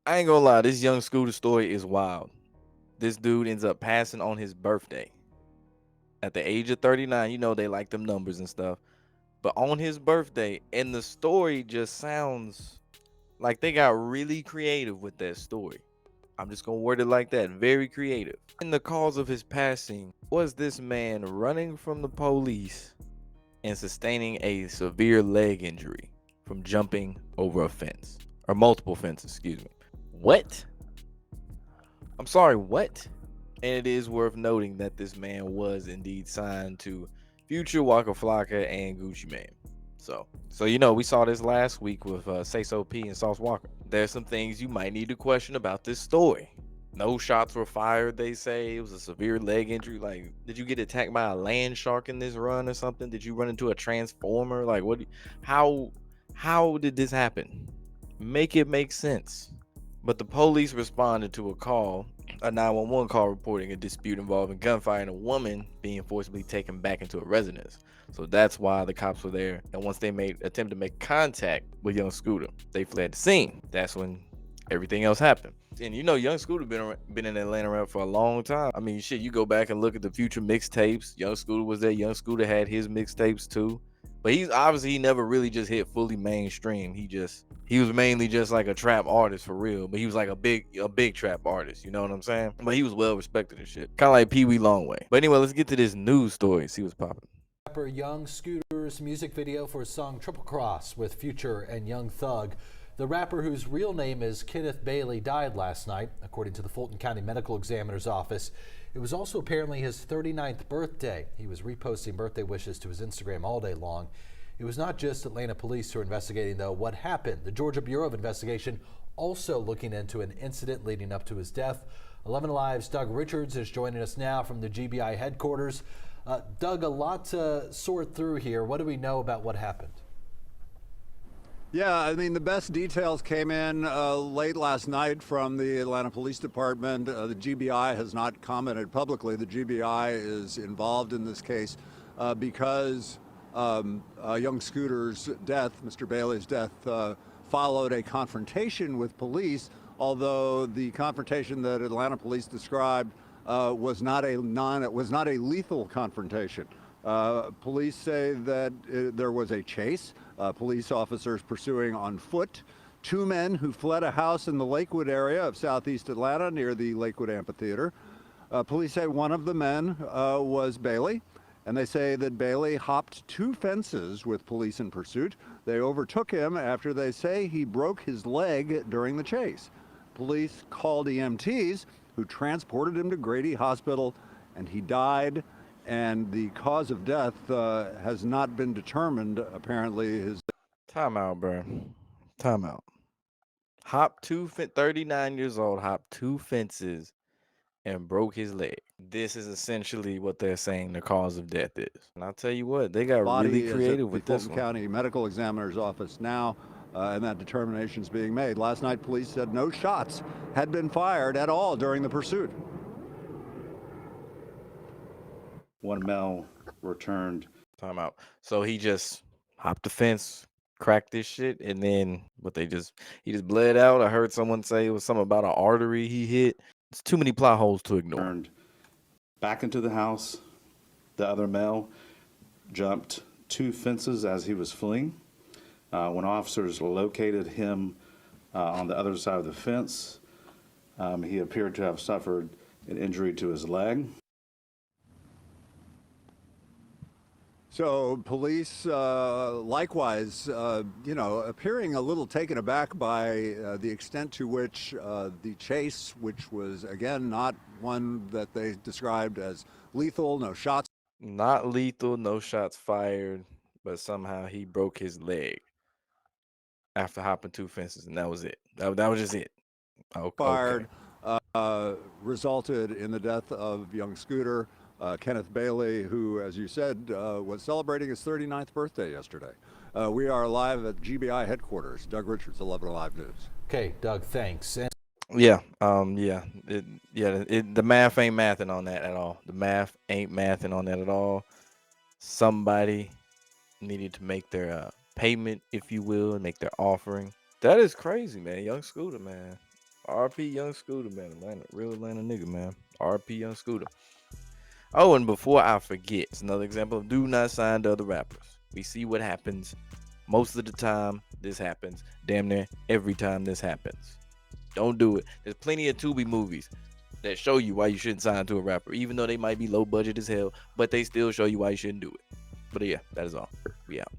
I ain't gonna lie, this young Scooter story is wild. This dude ends up passing on his birthday at the age of 39. You know they like them numbers and stuff. But on his birthday, and the story just sounds like they got really creative with that story. I'm just gonna word it like that, very creative. And the cause of his passing was this man running from the police and sustaining a severe leg injury from jumping over a fence or multiple fences, excuse me. What? I'm sorry, what? And it is worth noting that this man was indeed signed to Future, Waka Flocka, and Gucci Mane. So we saw this last week with Say So P and Sauce Walker. There's some things you might need to question about this story. No shots were fired, they say. It was a severe leg injury. Like, did you get attacked by a land shark in this run or something? Did you run into a transformer? Like, how how did this happen? Make it make sense. But the police responded to a 911 call reporting a dispute involving gunfire and a woman being forcibly taken back into a residence. So that's why the cops were there. And once they made attempt to make contact with young Scooter, they fled the scene. That's when everything else happened. And young Scooter been in Atlanta rap for a long time. I mean, shit, you go back and look at the Future mixtapes. Young Scooter was there. Young Scooter had his mixtapes too. But he's obviously he never really just hit fully mainstream. He was mainly just like a trap artist for real. But he was like a big trap artist. You know what I'm saying? But he was well respected and shit. Kind of like Pee Wee Longway. But anyway, let's get to this news story. See what's popping. Rapper Young Scooter's music video for his song Triple Cross with Future and Young Thug. The rapper, whose real name is Kenneth Bailey, died last night, according to the Fulton County Medical Examiner's Office. It was also apparently his 39th birthday. He was reposting birthday wishes to his Instagram all day long. It was not just Atlanta police who are investigating, though, what happened. The Georgia Bureau of Investigation also looking into an incident leading up to his death. 11 Alive's Doug Richards is joining us now from the GBI headquarters. Doug, a lot to sort through here. What do we know about what happened? Yeah, I mean, the best details came in late last night from the Atlanta Police Department. The GBI has not commented publicly. The GBI is involved in this case because young Scooter's death, Mr. Bailey's death, followed a confrontation with police, although the confrontation that Atlanta police described was not a lethal confrontation. Police say that there was a chase. Police officers pursuing on foot two men who fled a house in the Lakewood area of southeast Atlanta near the Lakewood Amphitheater. Police say one of the men was Bailey, and they say that Bailey hopped two fences with police in pursuit. They overtook him after they say he broke his leg during the chase. Police called EMTs, who transported him to Grady Hospital, and he died. And the cause of death has not been determined. Apparently, his Time out, bro. Time out. 39 years old, hopped two fences and broke his leg. This is essentially what they're saying the cause of death is. And I'll tell you what, they got really body is at creative the with this Fulton one. County Medical Examiner's office now, and that determination is being made. Last night, police said no shots had been fired at all during the pursuit. One male returned. Time out. So he just hopped the fence, cracked this shit, and then he just bled out. I heard someone say it was something about an artery he hit. It's too many plot holes to ignore. Turned back into the house. The other male jumped two fences as he was fleeing. When officers located him on the other side of the fence, he appeared to have suffered an injury to his leg. So police, likewise, appearing a little taken aback by the extent to which the chase, which was, again, not one that they described as lethal, no shots. Not lethal, no shots fired, but somehow he broke his leg after hopping two fences, and that was it. That was just it. Fired, resulted in the death of young Scooter. Kenneth Bailey, who, as you said, was celebrating his 39th birthday yesterday. We are live at GBI headquarters. Doug Richards, 11 Alive News. Okay, Doug, thanks. Yeah, the math ain't mathing on that at all. The math ain't mathing on that at all. Somebody needed to make their payment, if you will, and make their offering. That is crazy, man. Young Scooter, man. RP Young Scooter, man. Atlanta, real Atlanta nigga, man. RP Young Scooter. Oh, and before I forget, it's another example of do not sign to other rappers. We see what happens. Most of the time, this happens. Damn near every time this happens. Don't do it. There's plenty of Tubi movies that show you why you shouldn't sign to a rapper, even though they might be low budget as hell, but they still show you why you shouldn't do it. But yeah, that is all. We out.